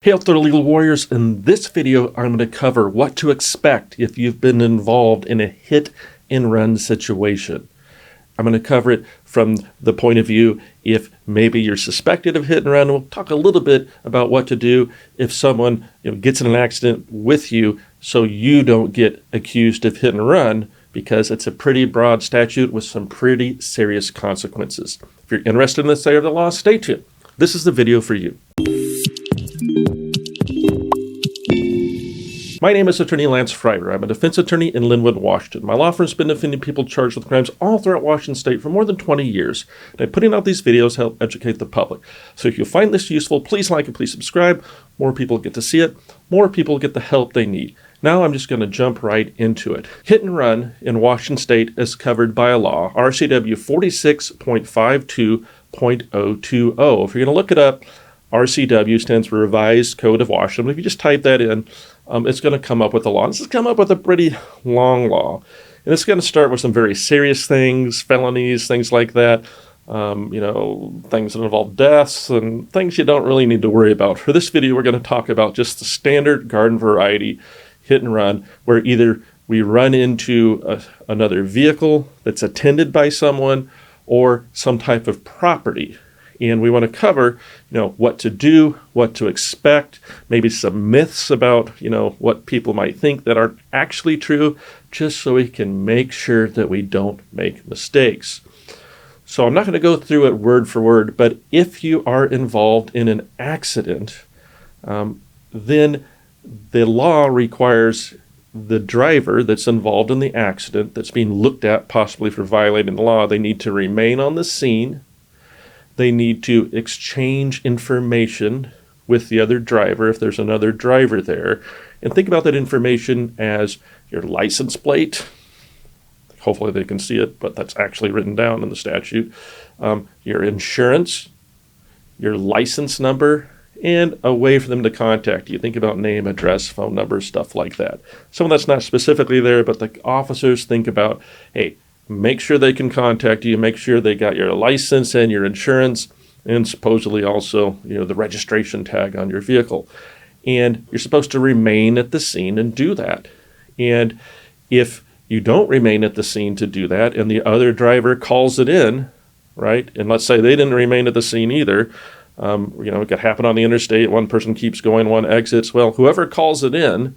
Hey out there, legal warriors. In this video, I'm going to cover what to expect if you've been involved in a hit and run situation. I'm going to cover it from the point of view if maybe you're suspected of hit and run. We'll talk a little bit about what to do if someone gets in an accident with you so you don't get accused of hit and run, because it's a pretty broad statute with some pretty serious consequences. If you're interested in this area of the law, stay tuned. This is the video for you. My name is Attorney Lance Fryrear. I'm a defense attorney in Lynnwood, Washington. My law firm's been defending people charged with crimes all throughout Washington State for more than 20 years. And I'm putting out these videos to help educate the public. So if you find this useful, please like and please subscribe. More people get to see it. More people get the help they need. Now I'm just going to jump right into it. Hit and run in Washington State is covered by a law, RCW 46.52.020. If you're going to look it up, RCW stands for Revised Code of Washington. If you just type that in, it's going to come up with a law. This has come up with a pretty long law. And it's going to start with some very serious things, felonies, things like that, things that involve deaths and things you don't really need to worry about. For this video, we're going to talk about just the standard garden variety hit and run, where either we run into another vehicle that's attended by someone or some type of property. And we want to cover, what to do, what to expect, maybe some myths about, what people might think that aren't actually true, just so we can make sure that we don't make mistakes. So I'm not going to go through it word for word, but if you are involved in an accident, then the law requires the driver that's involved in the accident, that's being looked at possibly for violating the law, they need to remain on the scene. They need to exchange information with the other driver if there's another driver there. And think about that information as your license plate. Hopefully they can see it, but that's actually written down in the statute. Your insurance, your license number, and a way for them to contact you. Think about name, address, phone number, stuff like that. Some of that's not specifically there, but the officers think about, hey, make sure they can contact you, make sure they got your license and your insurance, and supposedly also, the registration tag on your vehicle. And you're supposed to remain at the scene and do that. And if you don't remain at the scene to do that, and the other driver calls it in, right, and let's say they didn't remain at the scene either, it could happen on the interstate, one person keeps going, one exits, well, whoever calls it in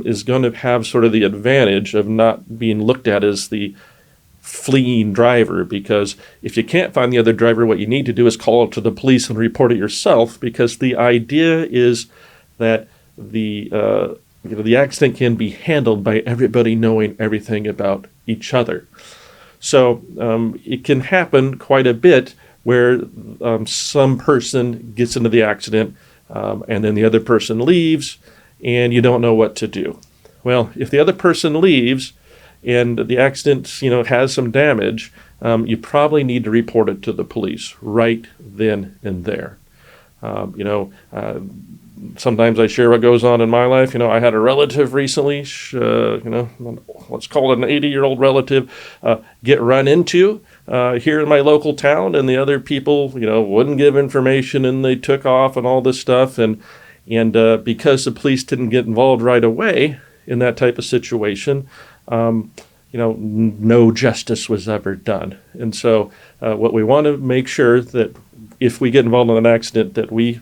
is going to have sort of the advantage of not being looked at as the fleeing driver, because if you can't find the other driver, what you need to do is call it to the police and report it yourself, because the idea is that the accident can be handled by everybody knowing everything about each other. So it can happen quite a bit where some person gets into the accident and then the other person leaves and you don't know what to do. Well, if the other person leaves and the accident, has some damage, you probably need to report it to the police right then and there. Sometimes I share what goes on in my life. I had a relative recently, let's call it an 80-year-old relative, get run into here in my local town, and the other people, wouldn't give information, and they took off and all this stuff. And because the police didn't get involved right away in that type of situation, no justice was ever done. And so what we want to make sure that if we get involved in an accident, that we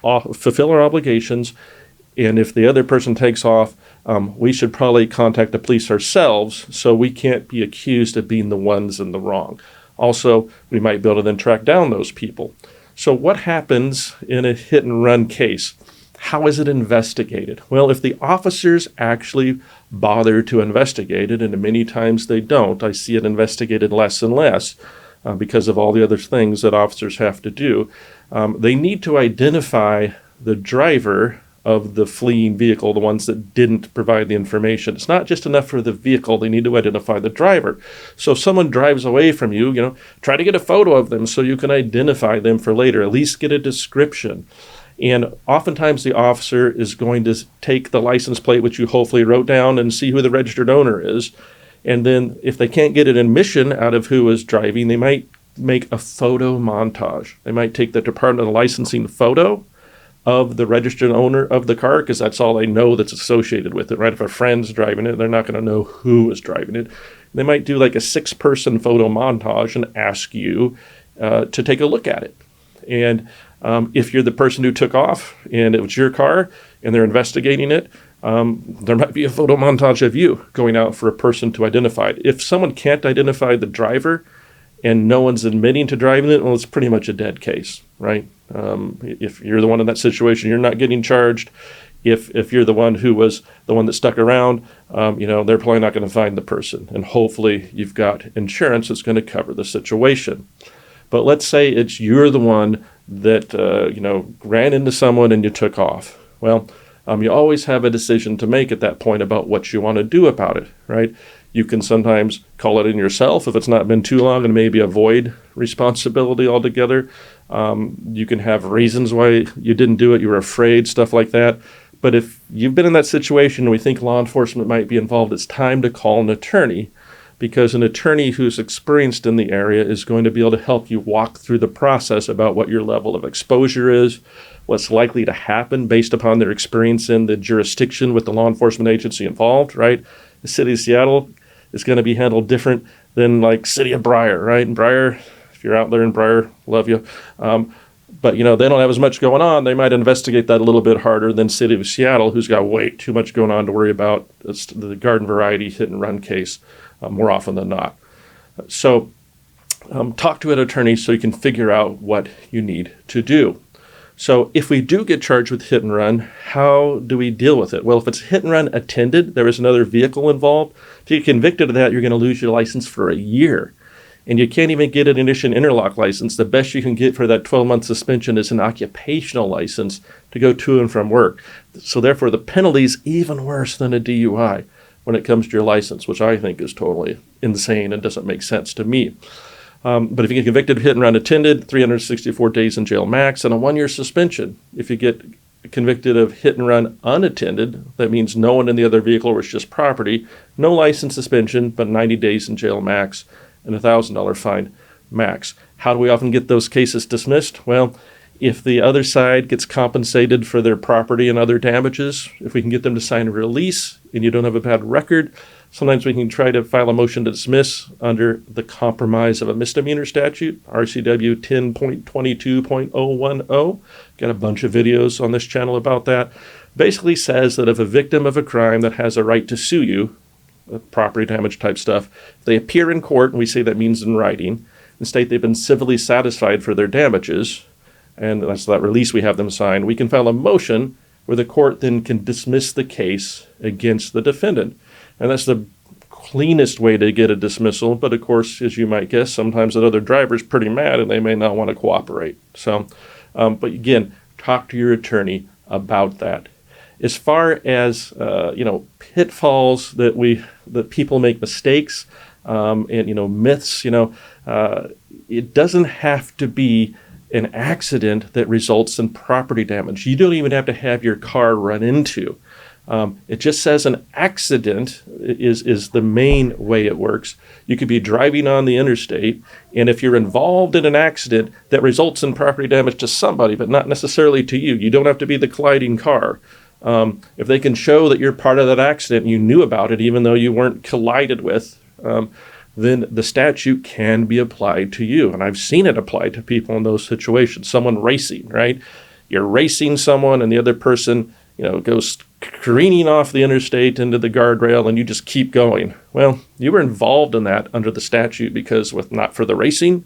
fulfill our obligations. And if the other person takes off, we should probably contact the police ourselves, so we can't be accused of being the ones in the wrong. Also, we might be able to then track down those people. So what happens in a hit and run case? How is it investigated? Well, if the officers actually bother to investigate it, and many times they don't, I see it investigated less and less because of all the other things that officers have to do, they need to identify the driver of the fleeing vehicle, the ones that didn't provide the information. It's not just enough for the vehicle, they need to identify the driver. So if someone drives away from you, try to get a photo of them so you can identify them for later, at least get a description. And oftentimes the officer is going to take the license plate, which you hopefully wrote down, and see who the registered owner is. And then if they can't get an admission out of who is driving, they might make a photo montage. They might take the Department of Licensing photo of the registered owner of the car, because that's all they know that's associated with it, right? If a friend's driving it, they're not going to know who is driving it. They might do like a 6-person photo montage and ask you to take a look at it. And if you're the person who took off and it was your car and they're investigating it, there might be a photo montage of you going out for a person to identify it. If someone can't identify the driver and no one's admitting to driving it, well, it's pretty much a dead case, right? If you're the one in that situation, you're not getting charged. If you're the one who was the one that stuck around, they're probably not going to find the person. And hopefully you've got insurance that's going to cover the situation. But let's say you're the one that, ran into someone and you took off. Well, you always have a decision to make at that point about what you want to do about it, right? You can sometimes call it in yourself if it's not been too long and maybe avoid responsibility altogether. You can have reasons why you didn't do it. You were afraid, stuff like that. But if you've been in that situation and we think law enforcement might be involved, it's time to call an attorney, because an attorney who's experienced in the area is going to be able to help you walk through the process about what your level of exposure is, what's likely to happen based upon their experience in the jurisdiction with the law enforcement agency involved, right? The city of Seattle is going to be handled different than like city of Briar, right? And Briar, if you're out there in Briar, love you. But, they don't have as much going on. They might investigate that a little bit harder than city of Seattle, who's got way too much going on to worry about. It's the garden variety hit and run case more often than not. So talk to an attorney so you can figure out what you need to do. So if we do get charged with hit and run, how do we deal with it? Well, if it's hit and run attended, there is another vehicle involved. If you get convicted of that, you're going to lose your license for a year. And you can't even get an ignition interlock license. The best you can get for that 12-month suspension is an occupational license to go to and from work. So therefore, the penalty is even worse than a DUI when it comes to your license, which I think is totally insane and doesn't make sense to me. But if you get convicted of hit and run attended, 364 days in jail max and a 1-year suspension. If you get convicted of hit and run unattended, that means no one in the other vehicle was just property, no license suspension, but 90 days in jail max and a $1,000 fine max. How do we often get those cases dismissed? Well, if the other side gets compensated for their property and other damages, if we can get them to sign a release and you don't have a bad record, sometimes we can try to file a motion to dismiss under the compromise of a misdemeanor statute, RCW 10.22.010. Got a bunch of videos on this channel about that. Basically says that if a victim of a crime that has a right to sue you, property damage type stuff, if they appear in court, and we say that means in writing, and state they've been civilly satisfied for their damages, and that's that release we have them sign, we can file a motion where the court then can dismiss the case against the defendant. And that's the cleanest way to get a dismissal. But of course, as you might guess, sometimes that other driver's pretty mad and they may not want to cooperate. So, but again, talk to your attorney about that. As far as pitfalls that people make mistakes and myths, it doesn't have to be an accident that results in property damage. You don't even have to have your car run into. It just says an accident is the main way it works. You could be driving on the interstate, and if you're involved in an accident that results in property damage to somebody, but not necessarily to you, you don't have to be the colliding car. If they can show that you're part of that accident and you knew about it, even though you weren't collided with, then the statute can be applied to you. And I've seen it applied to people in those situations. Someone racing, right? You're racing someone and the other person, goes careening off the interstate into the guardrail and you just keep going. Well, you were involved in that under the statute because not for the racing,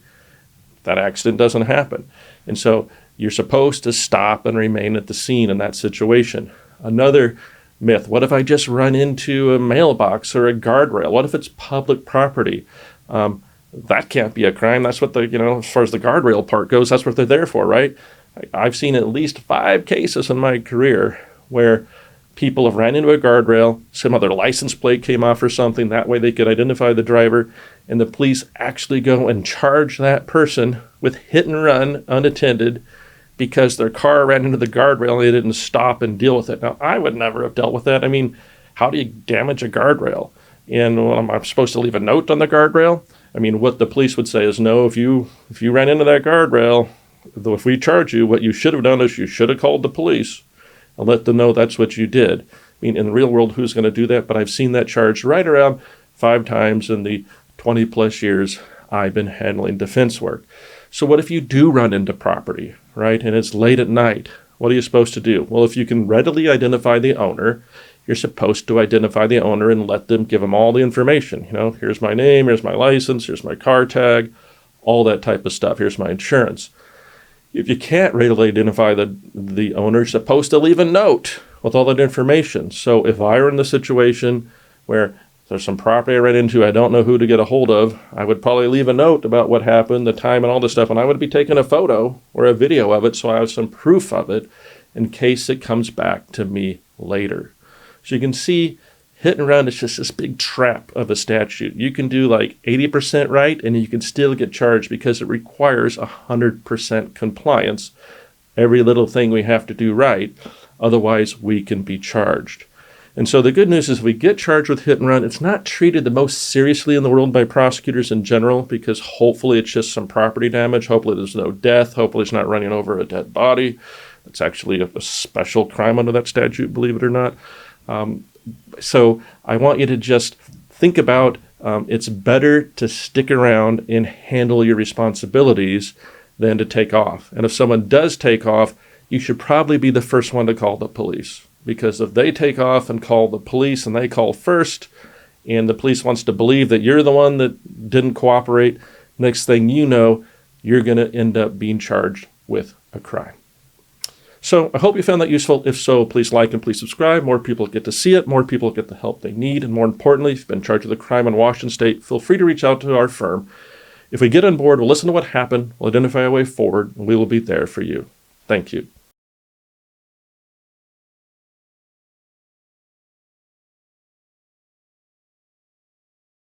that accident doesn't happen. And so you're supposed to stop and remain at the scene in that situation. Another myth, what if I just run into a mailbox or a guardrail? What if it's public property? That can't be a crime. That's what as far as the guardrail part goes, that's what they're there for, right? I've seen at least 5 cases in my career where people have ran into a guardrail, some other license plate came off or something, that way they could identify the driver, and the police actually go and charge that person with hit and run unattended because their car ran into the guardrail and they didn't stop and deal with it. Now, I would never have dealt with that. I mean, how do you damage a guardrail? And am I supposed to leave a note on the guardrail? I mean, what the police would say is, no, if you ran into that guardrail, though if we charge you, what you should have done is you should have called the police and let them know that's what you did. I mean, in the real world, who's going to do that? But I've seen that charged right around 5 times in the 20 plus years I've been handling defense work. So what if you do run into property, right? And it's late at night. What are you supposed to do? Well, if you can readily identify the owner, you're supposed to identify the owner and let them give them all the information. Here's my name, here's my license, here's my car tag, all that type of stuff. Here's my insurance. If you can't readily identify the owner, you're supposed to leave a note with all that information. So if I were in the situation where there's some property I ran into, I don't know who to get a hold of, I would probably leave a note about what happened, the time, and all this stuff, and I would be taking a photo or a video of it so I have some proof of it in case it comes back to me later. So you can see hit and run is just this big trap of a statute. You can do like 80% right, and you can still get charged because it requires 100% compliance. Every little thing we have to do right, otherwise we can be charged. And so the good news is if we get charged with hit and run, it's not treated the most seriously in the world by prosecutors in general, because hopefully it's just some property damage. Hopefully there's no death. Hopefully it's not running over a dead body. It's actually a special crime under that statute, believe it or not. So I want you to just think about it's better to stick around and handle your responsibilities than to take off. And if someone does take off, you should probably be the first one to call the police. Because if they take off and call the police and they call first, and the police wants to believe that you're the one that didn't cooperate, next thing you know, you're going to end up being charged with a crime. So I hope you found that useful. If so, please like and please subscribe. More people get to see it. More people get the help they need. And more importantly, if you've been charged with a crime in Washington State, feel free to reach out to our firm. If we get on board, we'll listen to what happened, we'll identify a way forward, and we will be there for you. Thank you.